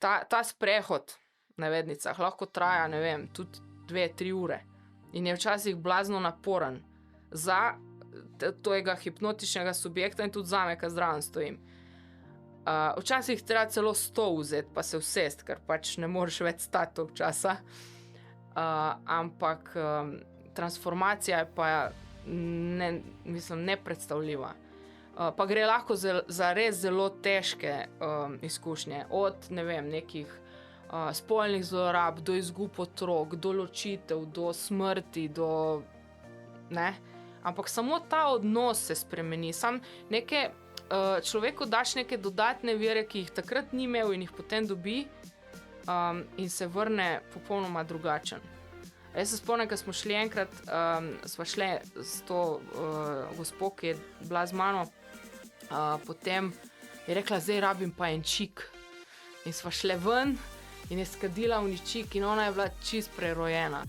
ta sprehod, v navednicah, lahko traja, ne vem, tudi 2-3 ure in je včasih blazno naporen za tega hipnotičnega subjekta in tudi zame, ki zraven stojim. Včasih treba celo stol vzeti pa se usesti, ker pač ne moreš več stati toliko časa. Ampak transformacija je pa nepredstavljiva. Pa gre lahko za res zelo težke izkušnje, od, ne vem, nekih spolnih zlorab, do izgub otrok, do ločitev, do smrti, do, ne. Ampak samo ta odnos se spremeni, samo neke, človeku daš neke dodatne vire, ki jih takrat ni imel in jih potem dobi, in se vrne popolnoma drugačen. Jaz se spomnim, ko smo šli enkrat, sva šli s to gospo, ki je bila z mano, potem je rekla, zdaj rabim pa en čik. In sva šle ven in je skadila v čik in ona je bila čisto prerojena.